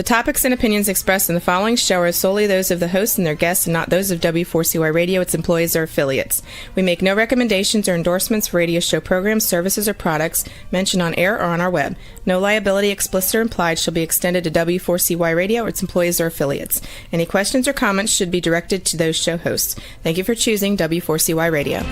The topics and opinions expressed in the following show are solely those of the hosts and their guests and not those of W4CY Radio, its employees, or affiliates. We make no recommendations or endorsements for radio show programs, services, or products mentioned on air or on our web. No liability, explicit or implied, shall be extended to W4CY Radio or its employees or affiliates. Any questions or comments should be directed to those show hosts. Thank you for choosing W4CY Radio.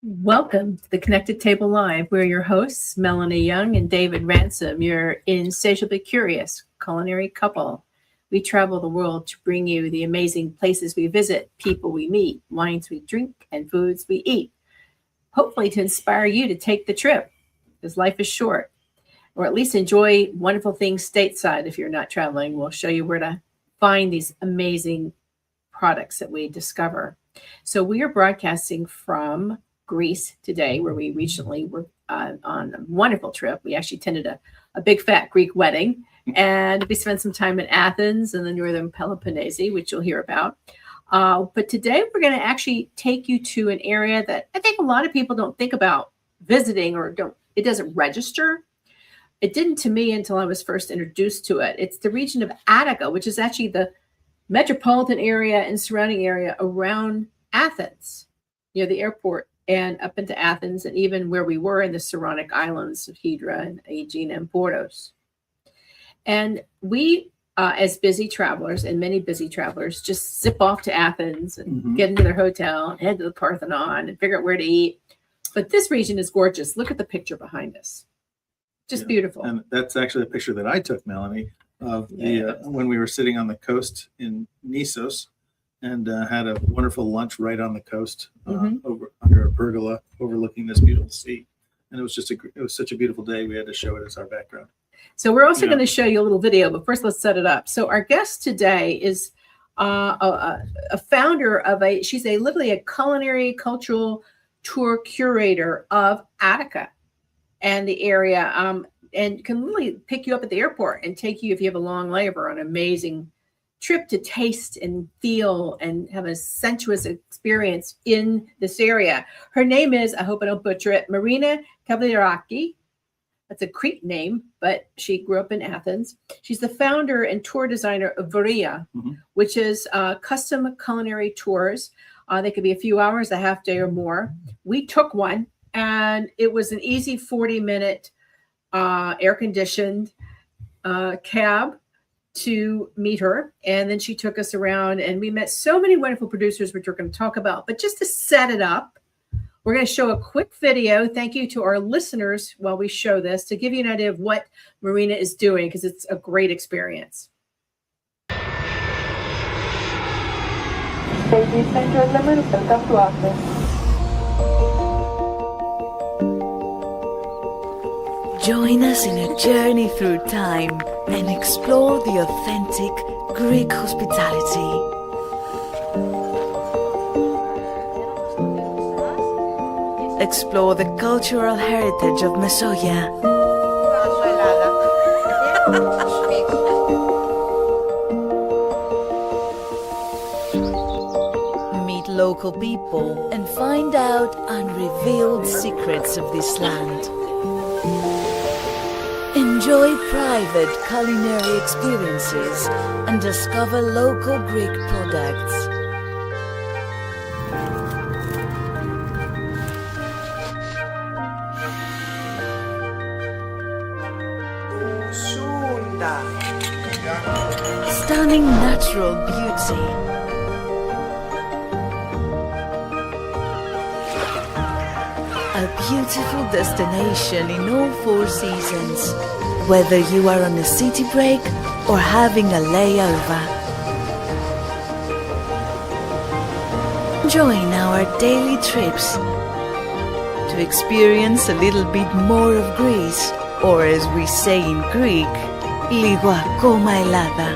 Welcome to the Connected Table Live. We're your hosts, Melanie Young and David Ransom. You're insatiably curious culinary couple. We travel the world to bring you the amazing places we visit, people we meet, wines we drink, and foods we eat. Hopefully to inspire you to take the trip, because life is short. Or at least enjoy wonderful things stateside if you're not traveling. We'll show you where to find these amazing products that we discover. So we are broadcasting from Greece today, where we recently were on a wonderful trip. We actually attended a big fat Greek wedding, and we spent some time in Athens and the northern Peloponnese, which you'll hear about. But today we're going to actually take you to an area that I think a lot of people don't think about visiting, or it doesn't register. It didn't to me until I was first introduced to it. It's the region of Attica, which is actually the metropolitan area and surrounding area around Athens, near the airport, and up into Athens, and even where we were in the Saronic Islands of Hydra and Aegina and Portos. And we, as busy travelers, and many busy travelers, just zip off to Athens and get into their hotel and head to the Parthenon and figure out where to eat. But this region is gorgeous. Look at the picture behind us. Just beautiful. And that's actually a picture that I took, Melanie, of when we were sitting on the coast in Nissos, and had a wonderful lunch right on the coast over under a pergola overlooking this beautiful sea. And it was such a beautiful day. We had to show it as our background. So we're also going to show you a little video, but first let's set it up. So our guest today is a founder of she's literally a culinary cultural tour curator of Attica and the area, and can really pick you up at the airport and take you, if you have a long layover, on an amazing trip to taste and feel and have a sensuous experience in this area. Her name is, I hope I don't butcher it, Marina Kavallieraki. That's a Crete name, but she grew up in Athens. She's the founder and tour designer of Voúryia, which is custom culinary tours. They could be a few hours, a half day or more. We took one, and it was an easy 40-minute air-conditioned cab to meet her. And then she took us around, and we met so many wonderful producers, which we're going to talk about. But just to set it up, we're going to show a quick video. Thank you to our listeners while we show this, to give you an idea of what Marina is doing, because it's a great experience. Ladies and gentlemen, welcome to Athens. Join us in a journey through time and explore the authentic Greek hospitality. Explore the cultural heritage of Mesogaia. Meet local people and find out unrevealed secrets of this land. Enjoy private culinary experiences and discover local Greek products. Stunning natural beauty. A beautiful destination in all 4 seasons, whether you are on a city break or having a layover. Join our daily trips to experience a little bit more of Greece, or as we say in Greek, λίγο ακόμα Ελλάδα.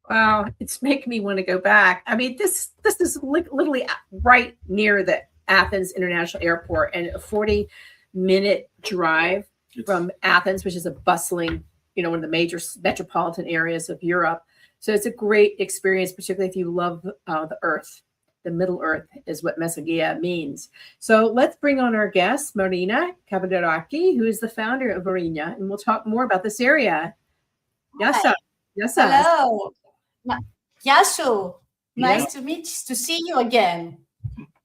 Wow, it's making me want to go back. I mean, this is literally right near the Athens International Airport, and a 40-minute drive from Athens, which is a bustling, one of the major metropolitan areas of Europe. So it's a great experience, particularly if you love the Earth. The Middle Earth is what Mesogaia means. So let's bring on our guest, Marina Kavallieraki, who is the founder of Voúryia, and we'll talk more about this area. Yasa. Yasa. Hello. Yasu. Nice to see you again.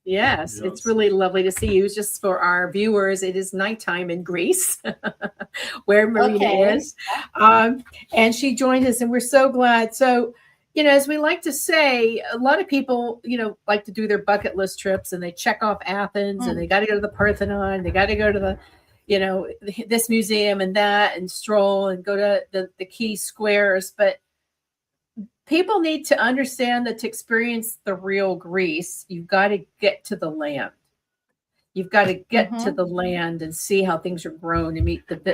Yes, it's really lovely to see you. Just for our viewers, it is nighttime in Greece, where Marina is. And she joined us, and we're so glad. So, as we like to say, a lot of people, like to do their bucket list trips, and they check off Athens, and they got to go to the Parthenon, they got to go to the, this museum and that, and stroll and go to the key squares. But people need to understand that to experience the real Greece, you've got to get to the land. You've got to get to the land and see how things are grown and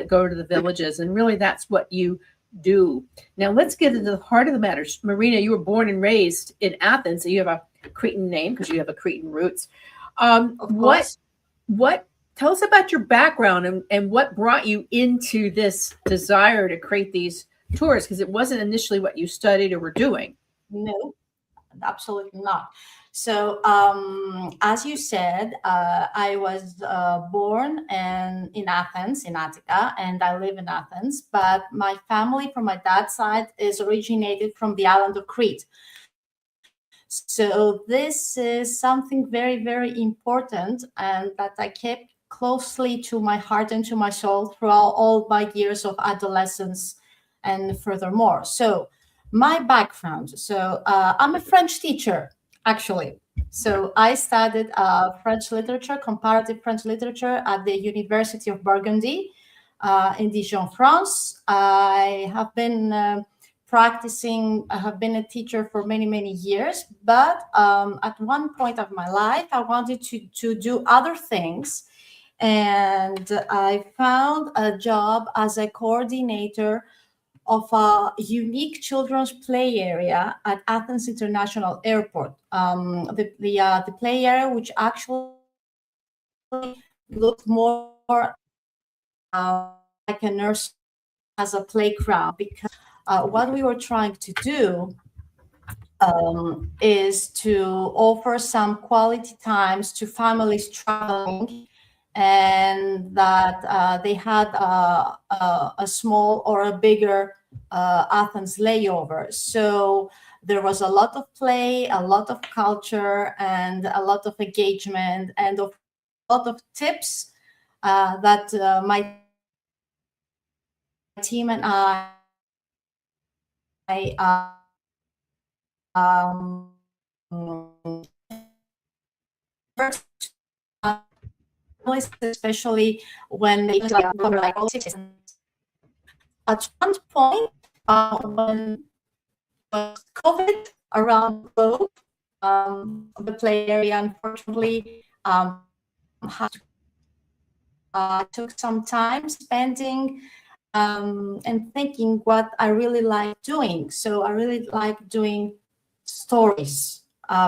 go to the villages. And really, that's what you do. Now, let's get into the heart of the matter. Marina, you were born and raised in Athens. So you have a Cretan name because you have a Cretan roots. What tell us about your background and what brought you into this desire to create these tours, because it wasn't initially what you studied or were doing. No, absolutely not. So, as you said, I was born in Athens, in Attica, and I live in Athens. But my family, from my dad's side, is originated from the island of Crete. So this is something very, very important, and that I kept closely to my heart and to my soul throughout all my years of adolescence. And furthermore, so my background. So I'm a French teacher, actually. So I studied French literature, comparative French literature at the University of Burgundy in Dijon, France. I have been practicing. I have been a teacher for many, many years. But at one point of my life, I wanted to do other things. And I found a job as a coordinator of a unique children's play area at Athens International Airport. The play area, which actually looked more like a nursery as a playground, because what we were trying to do is to offer some quality times to families traveling, and that they had a small or a bigger Athens layover. So there was a lot of play, a lot of culture, and a lot of engagement, and a lot of tips that my team and I especially when they cover like all citizens. At one point, when COVID around the globe, the play area unfortunately took some time spending and thinking what I really like doing. So I really like doing stories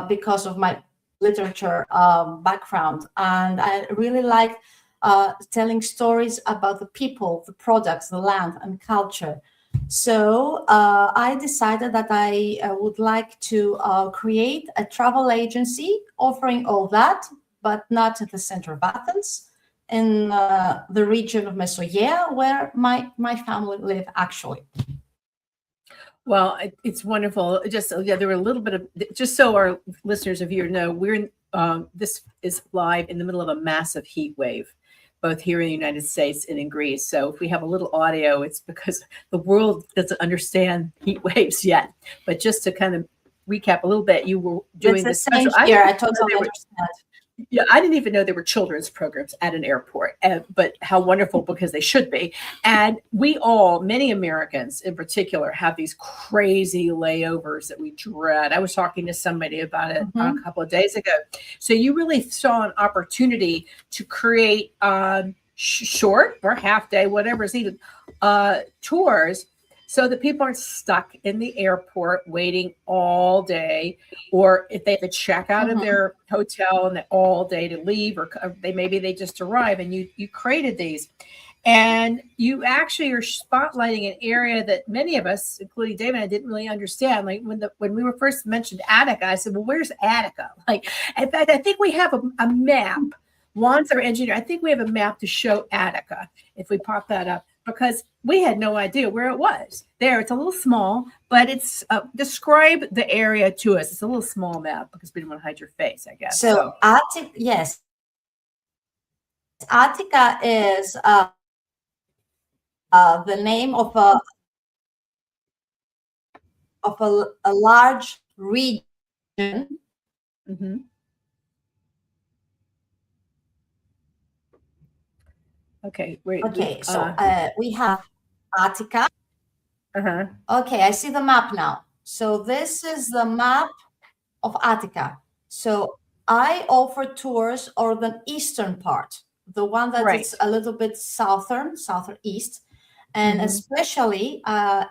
because of my literature background, and I really like telling stories about the people, the products, the land, and culture. So I decided that I would like to create a travel agency offering all that, but not at the center of Athens, in the region of Mesogaia, where my family live actually. Well, it's wonderful. Just there were a little bit of, just so our listeners of you know, this is live in the middle of a massive heat wave, both here in the United States and in Greece. So if we have a little audio, it's because the world doesn't understand heat waves yet. But just to kind of recap a little bit, you were doing this special. I totally understand. Yeah, I didn't even know there were children's programs at an airport, but how wonderful, because they should be. And many Americans in particular, have these crazy layovers that we dread. I was talking to somebody about it a couple of days ago. So you really saw an opportunity to create short or half day, whatever is needed, tours, so that people aren't stuck in the airport waiting all day, or if they have to check out of their hotel and all day to leave, or maybe they just arrive, and you created these. And you actually are spotlighting an area that many of us, including David and I, didn't really understand. Like when we were first mentioned Attica, I said, well, where's Attica? Like, in fact, I think we have a map. Juan's our engineer. I think we have a map to show Attica if we pop that up, because we had no idea where it was. There, it's a little small, but it's describe the area to us. It's a little small map because we didn't want to hide your face, I guess. So Attica, yes. Attica is the name of a large region. Mm-hmm. Okay. Wait. Okay. So we have Attica. Uh-huh. Okay, I see the map now. So this is the map of Attica. So I offer tours or the eastern part, the one that is a little bit southeast. And especially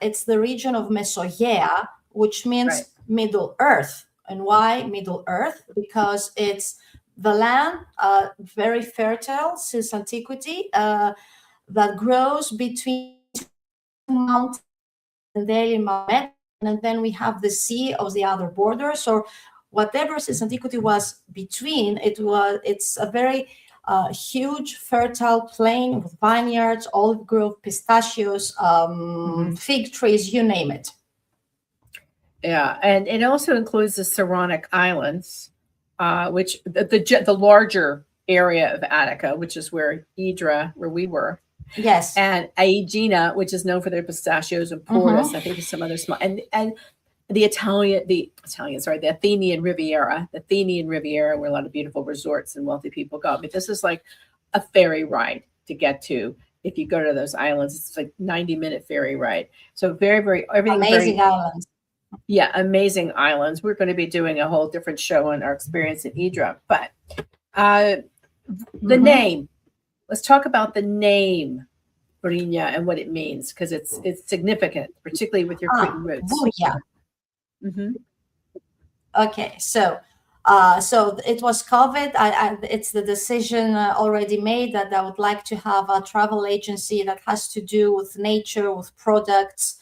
it's the region of Mesogaia, which means Middle Earth. And why Middle Earth? Because it's the land, very fertile since antiquity, that grows between mountains and and then we have the sea of the other borders, or whatever since antiquity was between. It's a very huge fertile plain with vineyards, olive grove, pistachios, fig trees, you name it. Yeah, and it also includes the Saronic Islands, which the larger area of Attica, which is where Hydra, where we were. Yes. And Aegina, which is known for their pistachios, and Portus, I think there's some other small, and the Athenian Riviera, where a lot of beautiful resorts and wealthy people go. But this is like a ferry ride to get to. If you go to those islands, it's like 90-minute ferry ride. So very everything amazing islands. Yeah, amazing islands. We're going to be doing a whole different show on our experience in Hydra. But the name. Let's talk about the name, Voúryia, and what it means, because it's significant, particularly with your Cretan roots. Voúryia. Okay, so it was COVID. It's the decision already made that I would like to have a travel agency that has to do with nature, with products,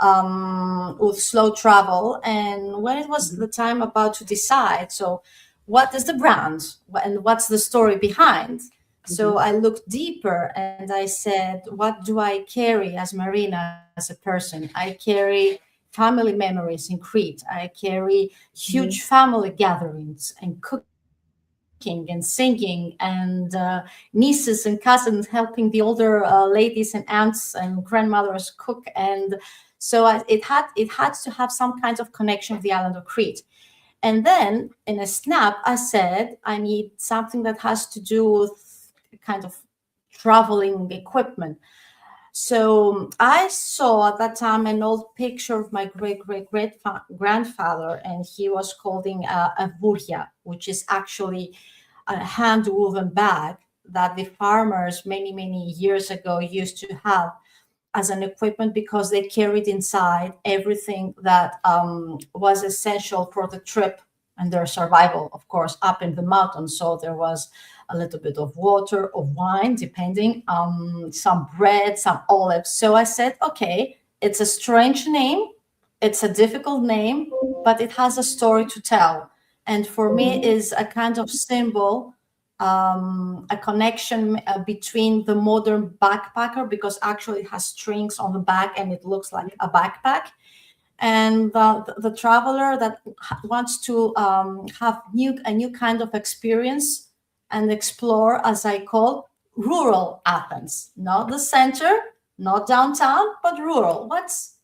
with slow travel. And when it was the time about to decide, so what is the brand and what's the story behind? So I looked deeper and I said, what do I carry as Marina, as a person? I carry family memories in Crete. I carry huge family gatherings and cooking and singing, and nieces and cousins helping the older ladies and aunts and grandmothers cook. And so it had to have some kind of connection with the island of Crete. And then in a snap, I said, I need something that has to do with kind of traveling equipment. So I saw at that time an old picture of my great-great-grandfather, and he was holding a Voúryia, which is actually a hand-woven bag that the farmers many years ago used to have as an equipment, because they carried inside everything that was essential for the trip and their survival, of course, up in the mountains. So there was a little bit of water, of wine, depending, some bread, some olives. So I said, okay, it's a strange name. It's a difficult name, but it has a story to tell. And for me is a kind of symbol, a connection between the modern backpacker, because actually it has strings on the back and it looks like a backpack, and the traveler that wants to have a new kind of experience and explore, as I call, rural Athens, not the center, not downtown, but rural. What's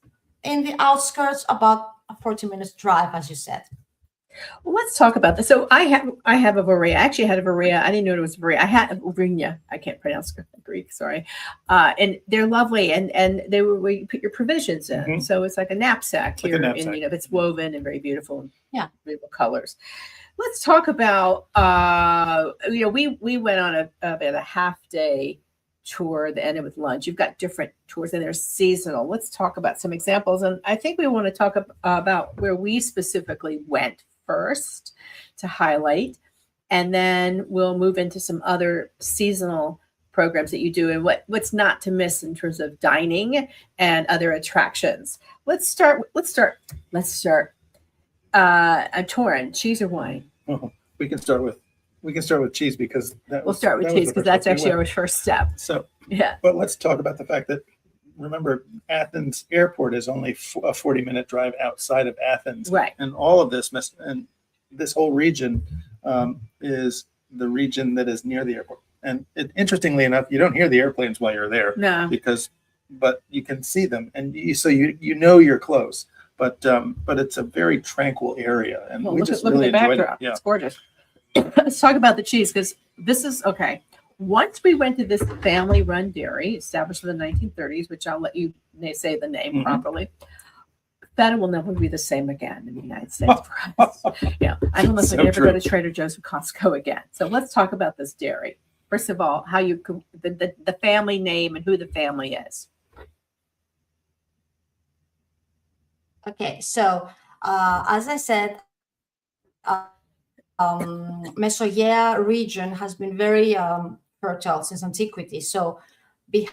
in the outskirts, about a 40-minute drive, as you said. Well, let's talk about this. So I have a Voúryia. I actually had a Voúryia. I didn't know it was Voúryia. I had a Voúryia. I can't pronounce Greek, sorry. And they're lovely, and they were where you put your provisions in. So it's like a knapsack here, and it's woven and very beautiful, beautiful colors. Let's talk about we went on about a half day tour that ended with lunch. You've got different tours and they're seasonal. Let's talk about some examples. And I think we want to talk about where we specifically went first to highlight. And then we'll move into some other seasonal programs that you do and what's not to miss in terms of dining and other attractions. Let's start. I'm torn. Cheese or wine? Oh, we can start with cheese because We'll start with cheese because that's actually our first step. So Yeah. but let's talk about the fact that, remember, Athens airport is only a 40-minute drive outside of Athens. Right. And all of this, and this whole region is the region that is near the airport. And interestingly enough, you don't hear the airplanes while you're there. No. But you can see them. And so you know you're close. But it's a very tranquil area. And Well, we look just at really the enjoyed it. backdrop. Yeah. It's gorgeous. Let's talk about the cheese because this is okay. Once we went to this family-run dairy established in the 1930s, which I'll let you say the name properly, that will never be the same again in the United States for us. Yeah, I don't know if we ever go to Trader Joe's or Costco again. So let's talk about this dairy. First of all, how you the family name and who the family is. Okay, so as I said, Mesogaia region has been very fertile since antiquity. So besides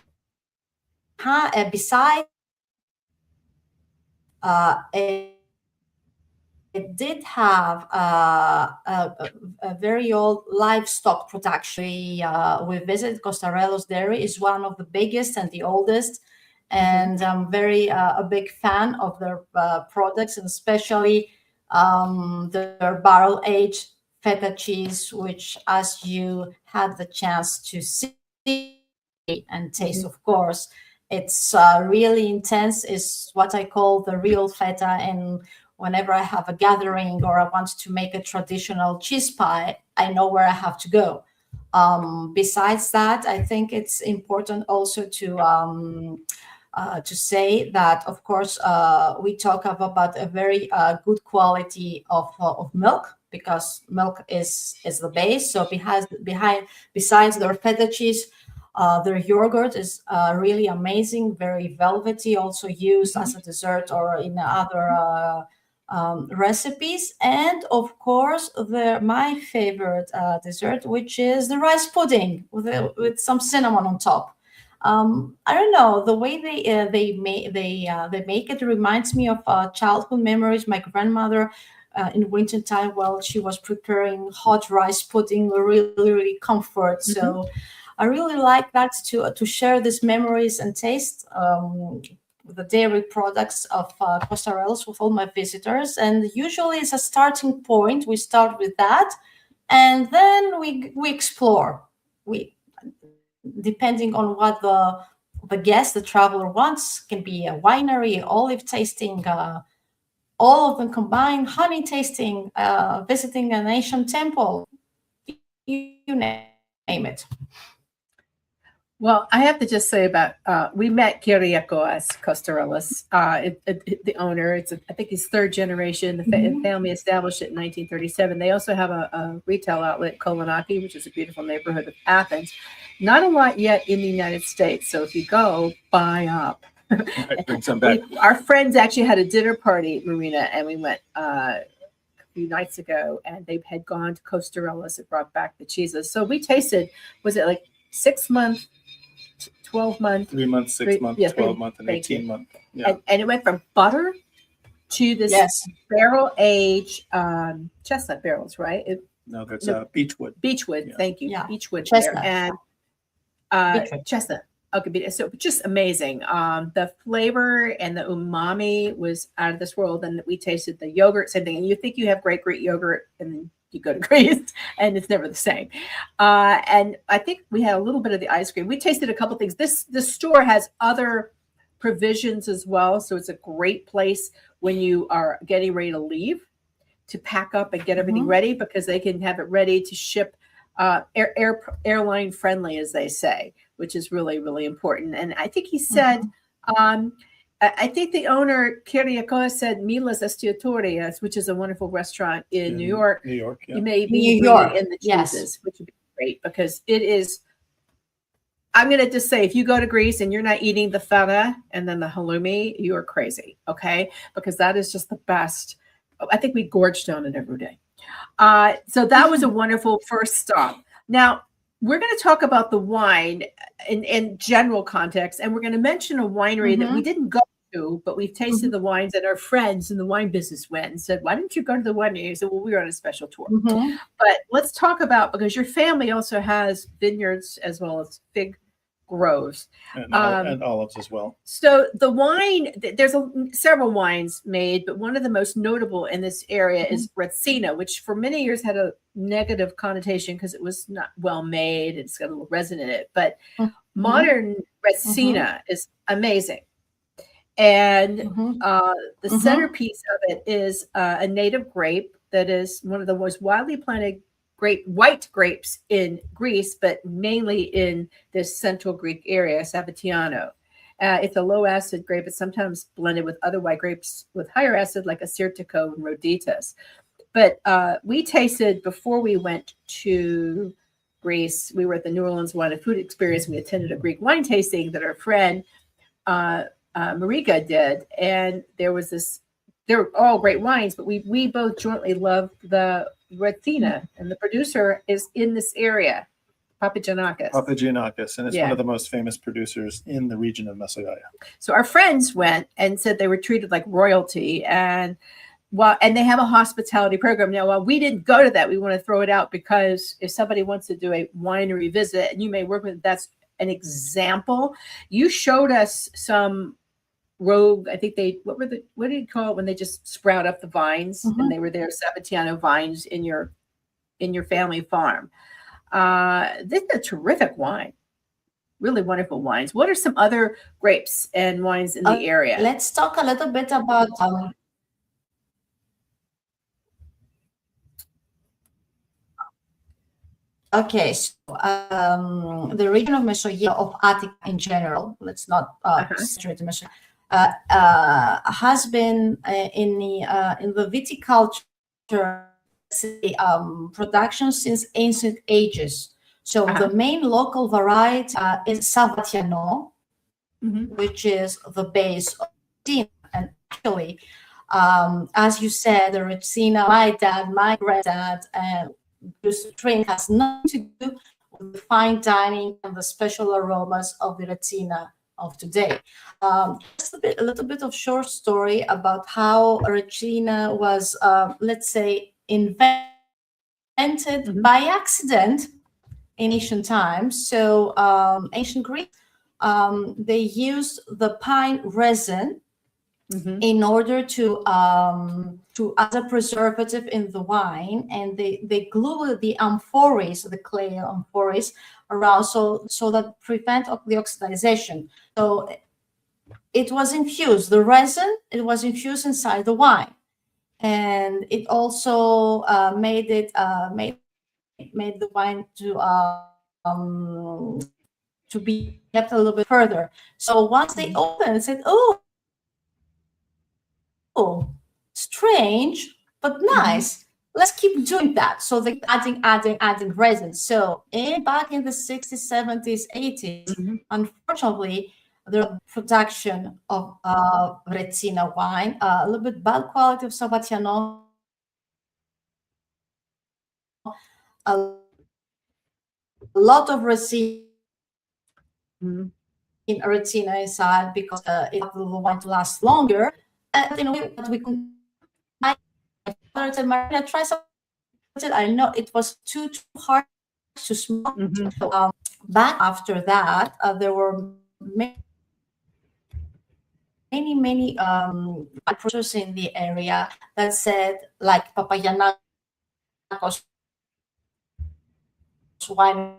it did have a very old livestock production. We visited Costarelos Dairy. Is one of the biggest and the oldest, and I'm very a big fan of their products, and especially their barrel-aged feta cheese, which, as you had the chance to see and taste, of course, it's really intense. Is what I call the real feta. And whenever I have a gathering or I want to make a traditional cheese pie, I know where I have to go. Besides that, I think it's important also to say that, of course, we talk about a very good quality of milk, because milk is the base. So besides their feta cheese, their yogurt is really amazing, very velvety, also used as a dessert or in other recipes. And of course, my favorite dessert, which is the rice pudding with some cinnamon on top. I don't know, the way they make it reminds me of childhood memories. My grandmother in winter time, while she was preparing hot rice pudding, really comfort. So I really like that to share these memories and taste the dairy products of Costarelos with all my visitors. And usually it's a starting point. We start with that, and then we explore. Depending on what the guest, the traveler wants, can be a winery, olive tasting, all of them combined, honey tasting, visiting an ancient temple, you name it. Well, I have to just say about we met Kyriakos Costarelos, the owner. I think he's third generation. The family established it in 1937. They also have a retail outlet, Kavallieraki, which is a beautiful neighborhood of Athens. Not a lot yet in the United States. So if you go, buy up. Right, bring some back. Our friends actually had a dinner party, Marina, and we went a few nights ago, and they had gone to Costarelos and brought back the cheeses. So we tasted, was it like 6 month, 12 month, 3 months, 6 months, 12 month, and 18 month. Yeah. And it went from butter to this barrel aged chestnut barrels, right? No, that's beechwood. Beechwood, Yeah. thank you. Yeah. Beechwood Chestnut. there. And chestnut. Okay, so just amazing. The flavor and the umami was out of this world. And we tasted the yogurt, same thing. And you think you have great yogurt, and then you go to Greece, and it's never the same. And I think we had a little bit of the ice cream. We tasted a couple things. This store has other provisions as well, so it's a great place when you are getting ready to leave to pack up and get everything ready, because they can have it ready to ship, airline friendly, as they say, which is really, really important. And I think he said, I think the owner, Kyriakos, said Milas Estiatorias, which is a wonderful restaurant in New York. New York, yeah. You may be in the cheeses, which would be great, because it is, I'm going to just say, if you go to Greece and you're not eating the feta and then the halloumi, you are crazy. Okay. Because that is just the best. I think we gorged on it every day. So that was a wonderful first stop. Now we're going to talk about the wine in general context. And we're going to mention a winery that we didn't go to, but we've tasted the wines that our friends in the wine business went and said, why didn't you go to the winery? And said, well, we were on a special tour. But let's talk about, because your family also has vineyards as well as fig groves and olives as well. So the wine, there's several wines made, but one of the most notable in this area is Retsina, which for many years had a negative connotation because it was not well made. It's got a little resin in it, but modern Retsina is amazing. And the centerpiece of it is a native grape that is one of the most widely planted white grapes in Greece, but mainly in this central Greek area, Savatiano. It's a low acid grape. It's sometimes blended with other white grapes with higher acid, like Assyrtiko and Rhoditas. But we tasted, before we went to Greece, we were at the New Orleans Wine and Food Experience. We attended a Greek wine tasting that our friend Marina did. And there was this, they're all great wines, but we both jointly loved the Retsina, and the producer is in this area, Papagiannakis, and it's one of the most famous producers in the region of Mesogaia. So our friends went and said they were treated like royalty, and they have a hospitality program. Now, while we didn't go to that, we want to throw it out because if somebody wants to do a winery visit, and you may work with, that's an example. You showed us some rogue, I think what do you call it when they just sprout up the vines? And they were there, Savatiano vines in your family farm. This is a terrific wine, really wonderful wines. What are some other grapes and wines in the area? Let's talk a little bit about okay, so the region of Mesogaia, of Attica in general, let's not straight to Mesogaia, has been in the viticulture production since ancient ages. So the main local variety is Savatiano, which is the base of Retsina. And actually, as you said, the Retsina, my dad, my granddad, used to drink has nothing to do with the fine dining and the special aromas of the Retsina of today. Just a little bit of short story about how Retsina was, let's say, invented by accident in ancient times. So ancient Greek, they used the pine resin in order to as a preservative in the wine, and they glue the amphorae, the clay amphorae, around so that prevent the oxidization. So it was infused, the resin, it was infused inside the wine, and it also made the wine to be kept a little bit further. So once they opened, it said, oh, strange, but nice. Let's keep doing that. So they adding resin. So back in the 60s, 70s, 80s, unfortunately, the production of Retsina wine, a little bit bad quality of Savatiano, a lot of resin in Retsina inside because it the wine to last longer. And in a way that we can, my father said, Marina, try something. I know it was too hard to smoke. So, back after that, there were many producers in the area that said, like Papagiannakis wine,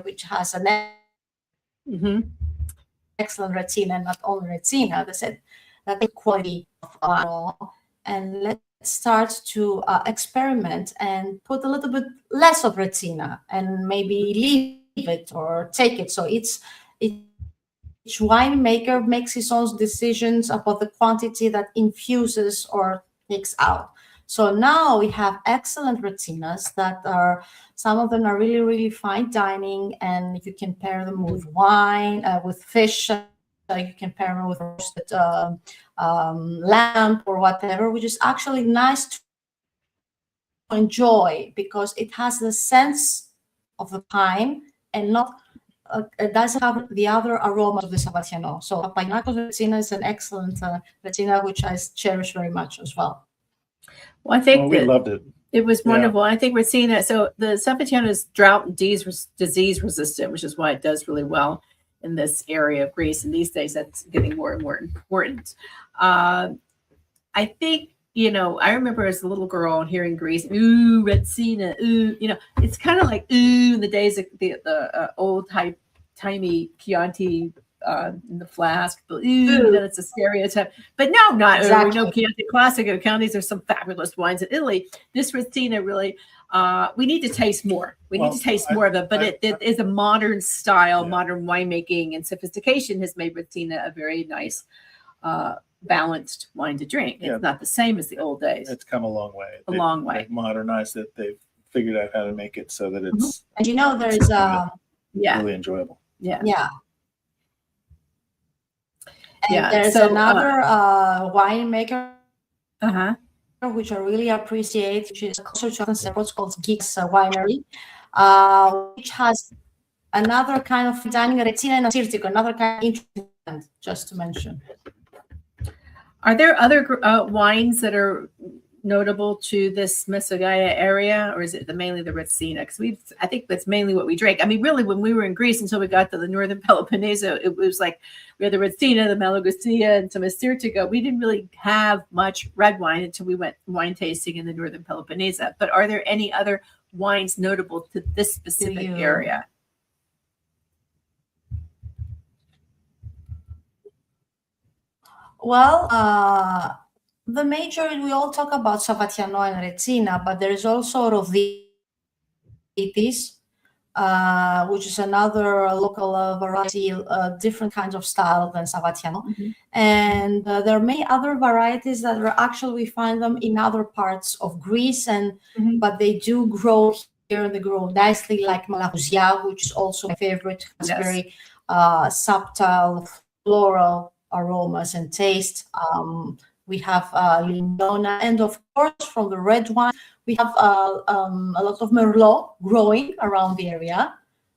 which has an excellent Retsina, not only Retsina, they said that the quality of and let's start to experiment and put a little bit less of Retsina and maybe leave it or take it. So each winemaker makes his own decisions about the quantity that infuses or takes out. So now we have excellent retinas that are, some of them are really, really fine dining, and you can pair them with wine, with fish. You can pair them with roasted lamb or whatever, which is actually nice to enjoy because it has the sense of the time and not it doesn't have the other aromas of the Sabatiano. So Papagianakos Retina is an excellent retina, which I cherish very much as well. Well, I think we loved it. it was wonderful. I think Retina, so the Sabatiano is drought and disease resistant, which is why it does really well in this area of Greece. And these days that's getting more and more important. I think, I remember as a little girl hearing Greece, ooh, Retsina, ooh, it's kind of like, ooh, in the days of the old timey Chianti in the flask, but ooh, it's a stereotype. But no, not exactly. No Chianti Classico. Chiantis are some fabulous wines in Italy. This Retsina really, we need to taste more. We need to taste more of it, but it is a modern style, modern winemaking and sophistication has made Retsina a very nice, balanced wine to drink. It's not the same as the old days. It's come a long way. They've modernized it. They've figured out how to make it so that it's and there's really enjoyable. And there's another winemaker which I really appreciate, which is also what's called Geeks Winery, which has another kind of dining retina and Assyrtiko, another kind of interesting, just to mention. Are there other wines that are notable to this Mesogaia area, or is it mainly the Retsina? Because I think that's mainly what we drank. I mean, really, when we were in Greece until we got to the northern Peloponneso, it was like we had the Retsina, the Malagousia, and some Assyrtiko. We didn't really have much red wine until we went wine tasting in the northern Peloponneso. But are there any other wines notable to this specific area? Well, the major, we all talk about Sabatiano and Retina, but there is also Rovditis, which is another local variety, different kinds of style than Sabatiano. And there are many other varieties that are actually, we find them in other parts of Greece, and but they do grow here, and they grow nicely, like Malagousia, which is also my favorite. It's very subtle, floral aromas and taste. We have Lignona, and of course from the red wine we have a lot of Merlot growing around the area,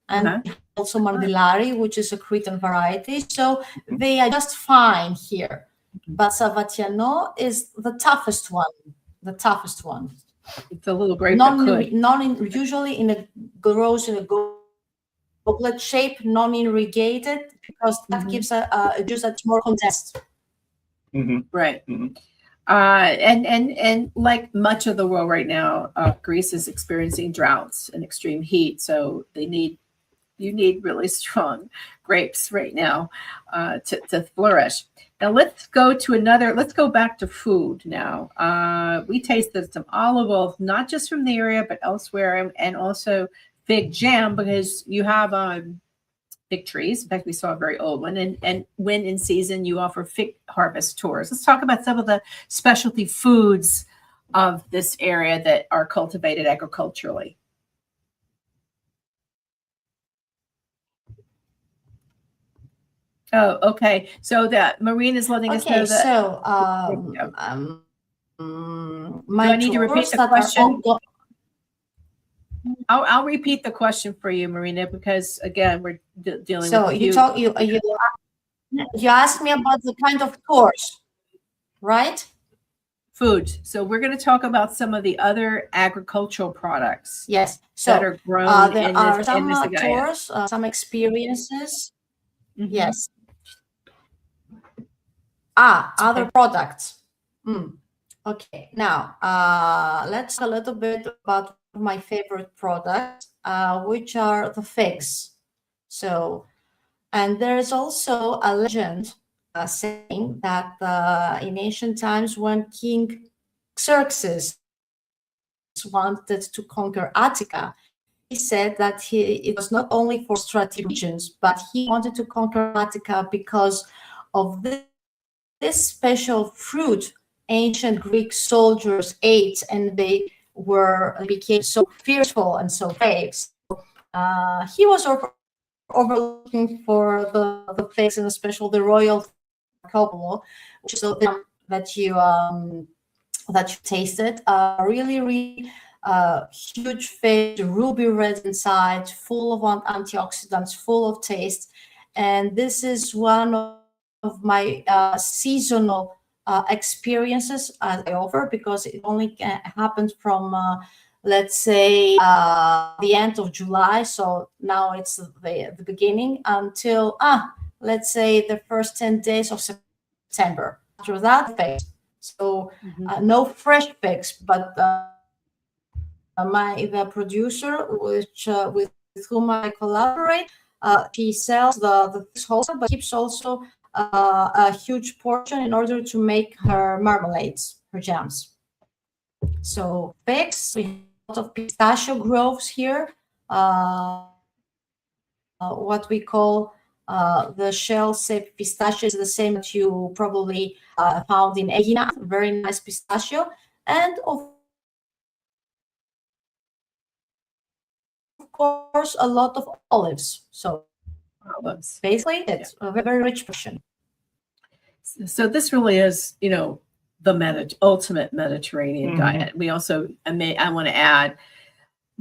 and also Mandillari, which is a Cretan variety. So they are just fine here, but Sabatiano is the toughest one. It's a little grape. Usually grows in a goblet shape, non-irrigated, because that gives a juice that's more condensed. Right. And like much of the world right now, Greece is experiencing droughts and extreme heat. So you need really strong grapes right now to flourish. Now let's go back to food now. We tasted some olive oil, not just from the area, but elsewhere, and also fig jam, because you have fig trees. In fact, we saw a very old one. And when in season, you offer fig harvest tours. Let's talk about some of the specialty foods of this area that are cultivated agriculturally. Oh, okay. So that Marina is letting us know that. So, do I need to repeat the question? I'll repeat the question for you, Marina, because again, we're dealing with you. So you asked me about the kind of tours, right? Food. So we're going to talk about some of the other agricultural products. Yes. That are grown there are some tours, some experiences. Yes. Other products. Okay. Now, let's talk a little bit about my favorite products, which are the figs. So, and there's also a legend saying that in ancient times, when King Xerxes wanted to conquer Attica, he said that it was not only for strategic reasons, but he wanted to conquer Attica because of this special fruit ancient Greek soldiers ate, and they became so fearful and so brave. So, he was overlooking for the figs, and especially the royal copolo, which is the that you tasted. Really huge fish, ruby red inside, full of antioxidants, full of taste. And this is one of my seasonal experiences I offer, because it only happens from let's say the end of July. So now it's the beginning until let's say the first 10 days of September. After that, figs. So no fresh figs, but the producer, which with whom I collaborate, she sells the figs wholesale, but keeps also a huge portion in order to make her marmalades, her jams. So figs, we have a lot of pistachio groves here. What we call the shell-shaped pistachio is the same that you probably found in Egina, very nice pistachio, and of course a lot of olives. So basically it's a very rich portion. So this really is, the ultimate Mediterranean diet. We also, I want to add,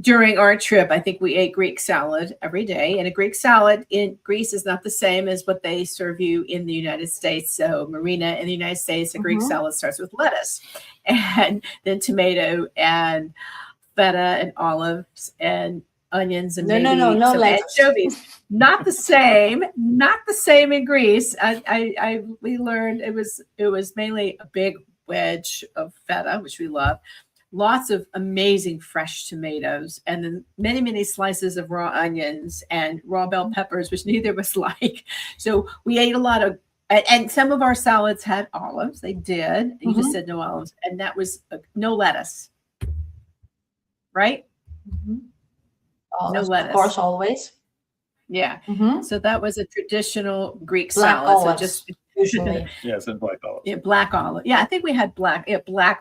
during our trip, I think we ate Greek salad every day. And a Greek salad in Greece is not the same as what they serve you in the United States. So Marina, in the United States, a Greek salad starts with lettuce and then tomato and feta and olives and onions and maybe no some lettuce. anchovies. Not the same in Greece. We learned it was mainly a big wedge of feta, which we love. Lots of amazing fresh tomatoes, and then many slices of raw onions and raw bell peppers, which neither of us like. So we ate a lot of, and some of our salads had olives. They did. You just said no olives, and that was no lettuce, right? No lettuce, of course, always. Yeah. So that was a traditional Greek Black salad. olives, So just usually. Yes, and black olives. Yeah, black olive. Yeah, I think we had black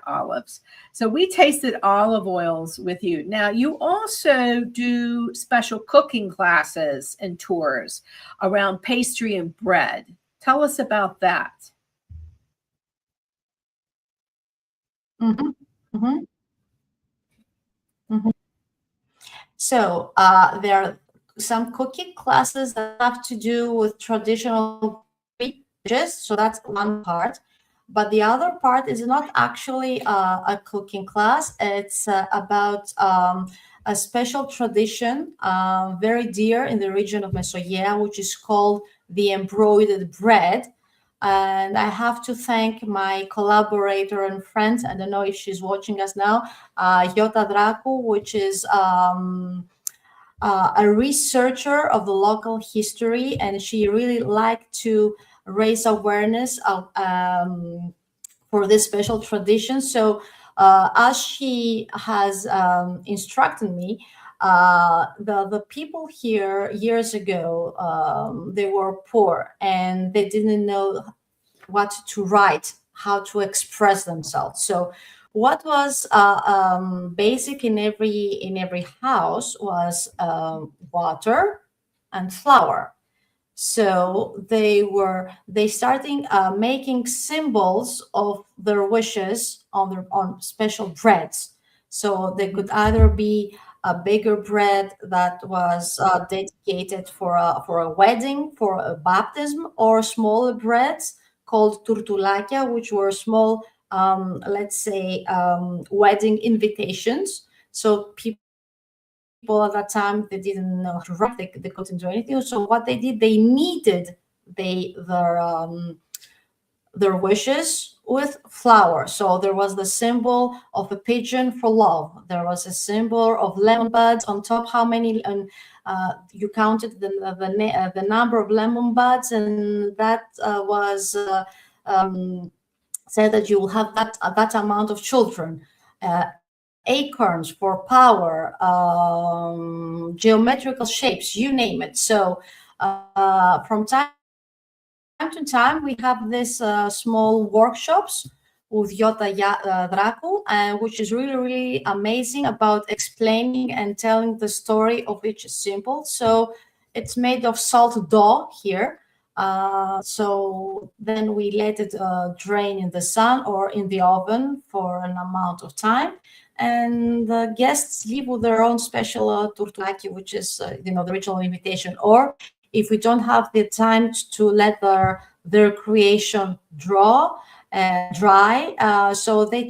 olives. So we tasted olive oils with you. Now, you also do special cooking classes and tours around pastry and bread. Tell us about that. So there are some cooking classes that have to do with traditional Greek dishes. So that's one part. But the other part is not actually a cooking class. It's about a special tradition, very dear in the region of Mesogaia, which is called the embroidered bread. And I have to thank my collaborator and friend, I don't know if she's watching us now, Yota Dracu, which is a researcher of the local history, and she really liked to raise awareness of, for this special tradition. So as she has instructed me, the people here years ago, they were poor and they didn't know what to write, how to express themselves. So what was basic in every house was water and flour. So they started making symbols of their wishes on special breads. So they could either be a bigger bread that was dedicated for a wedding, for a baptism, or smaller breads called turtulakia, which were small, let's say, wedding invitations. So people at that time, they didn't know how to write, they couldn't do anything. So what they did, they kneaded their wishes with flour. So there was the symbol of a pigeon for love. There was a symbol of lemon buds on top. How many? You counted the number of lemon buds, and that was said that you will have that amount of children. Acorns for power, geometrical shapes, you name it. So from time to time, we have these small workshops Dracu, which is really, really amazing about explaining and telling the story of each symbol. So it's made of salt dough here. So then we let it drain in the sun or in the oven for an amount of time. And the guests leave with their own special turtulaki, which is, the original invitation. Or if we don't have the time to let their creation dry, so they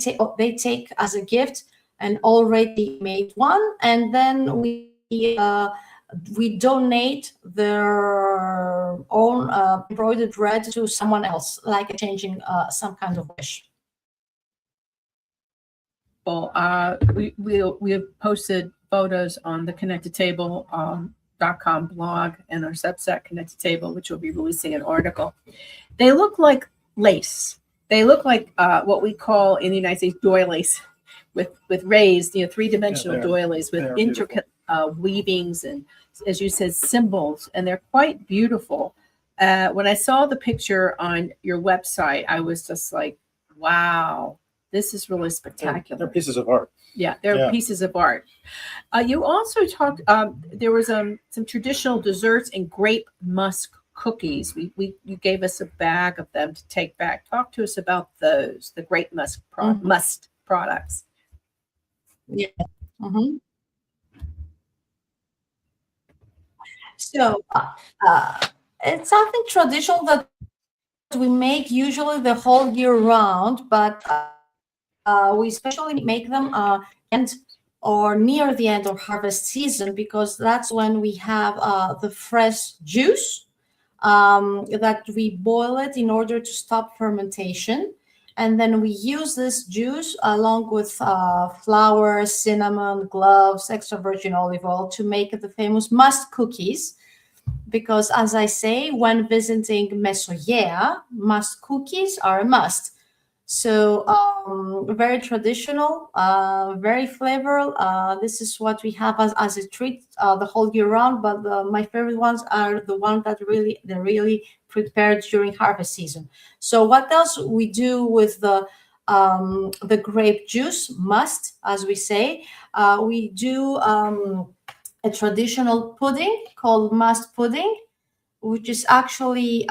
take as a gift an already made one, and then we donate their own embroidered thread to someone else, like exchanging some kind of wish. Well, we have posted photos on the Connected Table.com blog and our Substack Connected Table, which will be releasing an article. They look like lace. They look like what we call in the United States doilies, with raised, three-dimensional doilies with intricate weavings and, as you said, symbols, and they're quite beautiful. When I saw the picture on your website, I was just like, wow, this is really spectacular. They're pieces of art. Yeah, they're pieces of art. You also talked, there was some traditional desserts and grape musk cookies. You gave us a bag of them to take back. Talk to us about those, the grape musk products. Yeah. Mm-hmm. So it's something traditional that we make usually the whole year round, but we especially make them end or near the end of harvest season, because that's when we have the fresh juice that we boil it in order to stop fermentation. And then we use this juice along with flour, cinnamon, cloves, extra virgin olive oil to make the famous must cookies. Because, as I say, when visiting Mesogaia, must cookies are a must. So very traditional, very flavorful. This is what we have as a treat the whole year round. But my favorite ones are the ones that they're really prepared during harvest season. So what else we do with the grape juice must, as we say, we do a traditional pudding called must pudding, which is actually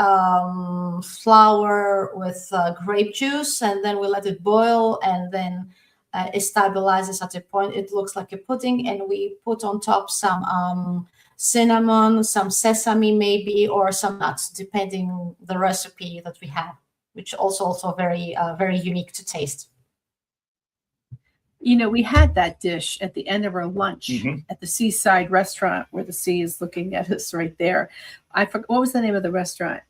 flour with grape juice, and then we let it boil, and then it stabilizes at a point. It looks like a pudding, and we put on top some cinnamon, some sesame maybe, or some nuts, depending the recipe that we have, which also very very unique to taste. We had that dish at the end of our lunch at the seaside restaurant where the sea is looking at us right there. I forgot, what was the name of the restaurant?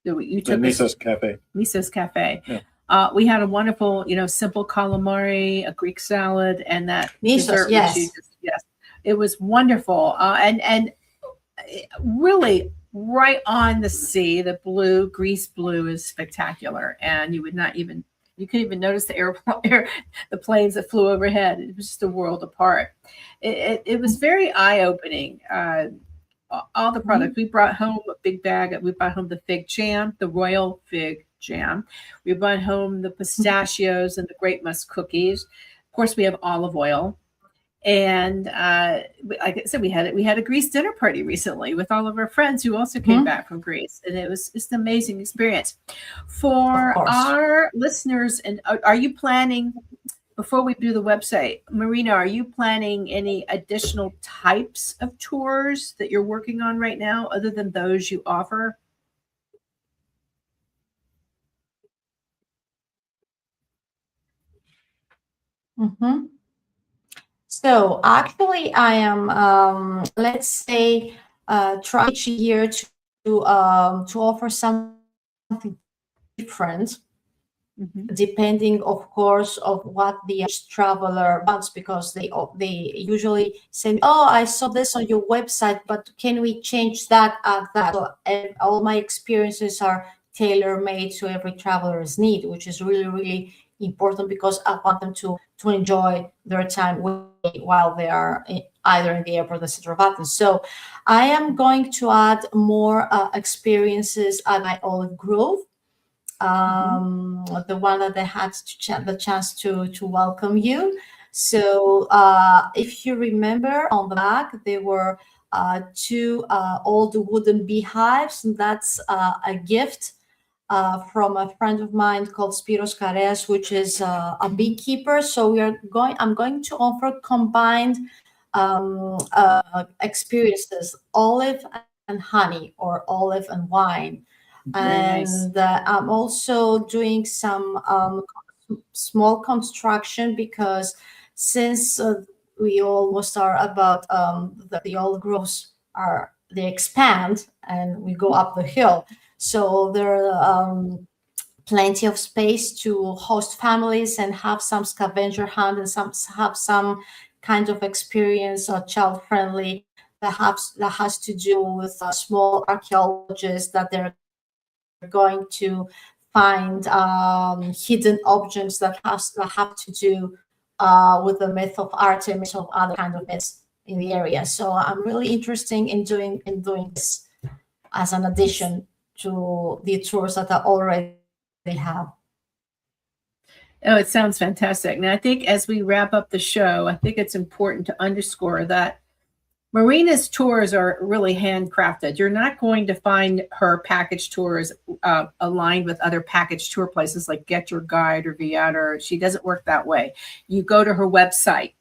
You took Miso's Cafe. Miso's Cafe. Yeah. We had a wonderful, simple calamari, a Greek salad, and that Miso's, dessert. yes. Yes, it was wonderful, and really right on the sea. The blue, Greece blue, is spectacular, and you couldn't even notice the planes that flew overhead. It was just a world apart. It was very eye-opening. All the products. We brought home a big bag. We brought home the fig jam, the royal fig jam. We brought home the pistachios and the grape musk cookies. Of course, we have olive oil. And like I said, we had a Greece dinner party recently with all of our friends who also came back from Greece, and it was just an amazing experience. For our listeners, and are you planning, before we do the website, Marina, are you planning any additional types of tours that you're working on right now, other than those you offer? Mm-hmm. So actually, I am, let's say, try each year to offer something different, depending, of course, of what the traveler wants, because they usually say, "Oh, I saw this on your website, but can we change that at that?" So, and all my experiences are tailor-made to every traveler's need, which is really, really important, because I want them to enjoy their time while they are either in the airport or the center of Athens. So I am going to add more experiences at my Olive Grove. the one that I had the chance to welcome you. So if you remember, on the back there were two old wooden beehives, and that's a gift from a friend of mine called Spiros Kareas, which is a beekeeper. So I'm going to offer combined experiences, olive and honey, or olive and wine. Very And nice. I'm also doing some small construction, because since we almost are about the old grows they expand and we go up the hill, so there are plenty of space to host families and have some scavenger hunt, and have some kind of experience, child friendly, that has to do with small archaeologists that they're going to find hidden objects that have to do with the myth of Artemis or other kind of myths in the area. So I'm really interested in doing this as an addition to the tours that I already have. Oh, it sounds fantastic. Now, I think as we wrap up the show, I think it's important to underscore that Marina's tours are really handcrafted. You're not going to find her package tours aligned with other package tour places like Get Your Guide or Viator. She doesn't work that way. You go to her website.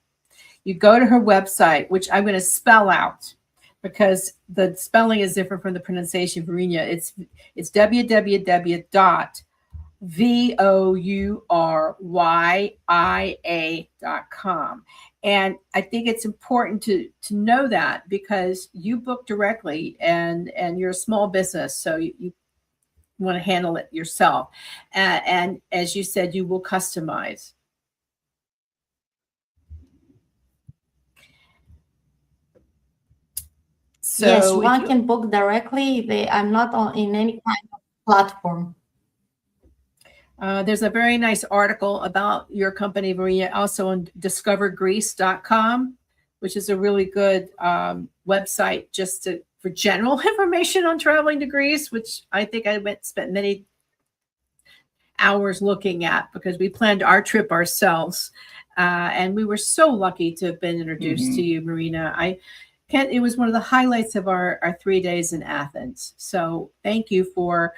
Which I'm going to spell out because the spelling is different from the pronunciation of Voúryia. It's www.vourya.com. And I think it's important to know that, because you book directly and you're a small business, so you want to handle it yourself. And as you said, you will customize. So yes, one can book directly. I'm not in any kind of platform. There's a very nice article about your company, Marina, also on discovergreece.com, which is a really good website just for general information on traveling to Greece, which I think I spent many hours looking at, because we planned our trip ourselves. And we were so lucky to have been introduced to you, Marina. It was one of the highlights of our 3 days in Athens. So thank you for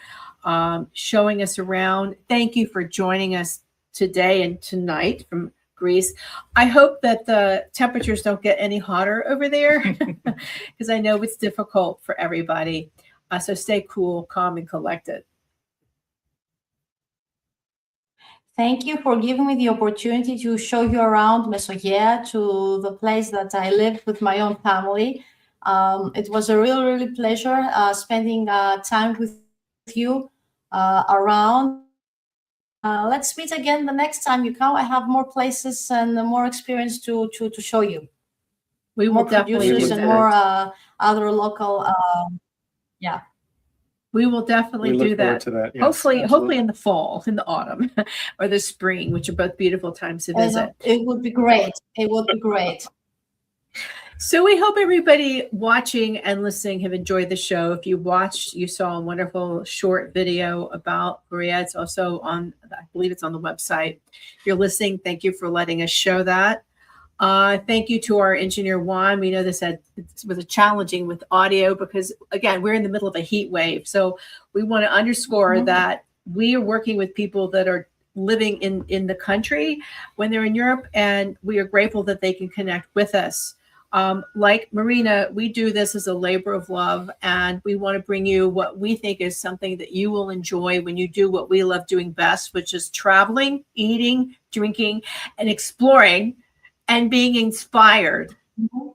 showing us around. Thank you for joining us today and tonight from Greece. I hope that the temperatures don't get any hotter over there, because I know it's difficult for everybody. So stay cool, calm, and collected. Thank you for giving me the opportunity to show you around Mesogaia, to the place that I lived with my own family. It was a really pleasure spending time with you around. Let's meet again the next time you come. I have more places and more experience to show you. We will definitely producers and more other local. We will definitely do that. To that. Yes, hopefully in the fall, in the autumn, or the spring, which are both beautiful times to visit. It would be great. It would be great. So we hope everybody watching and listening have enjoyed the show. If you watched, you saw a wonderful short video about Voúryia. It's also I believe it's on the website. If you're listening, thank you for letting us show that. Thank you to our engineer, Juan. We know this was challenging with audio because, again, we're in the middle of a heat wave. So we want to underscore that we are working with people that are living in the country when they're in Europe, and we are grateful that they can connect with us. Like Marina, we do this as a labor of love, and we want to bring you what we think is something that you will enjoy when you do what we love doing best, which is traveling, eating, drinking, and exploring, and being inspired,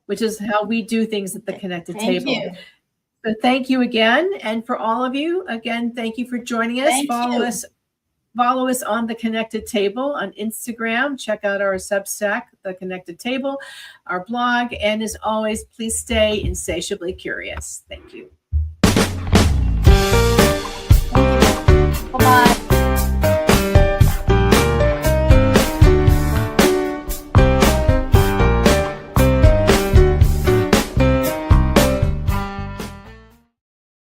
which is how we do things at the Connected Table. You. So thank you again. And for all of you, again, thank you for joining us. Follow us on the Connected Table on Instagram. Check out our Substack, the Connected Table, our blog. And as always, please stay insatiably curious. Thank you.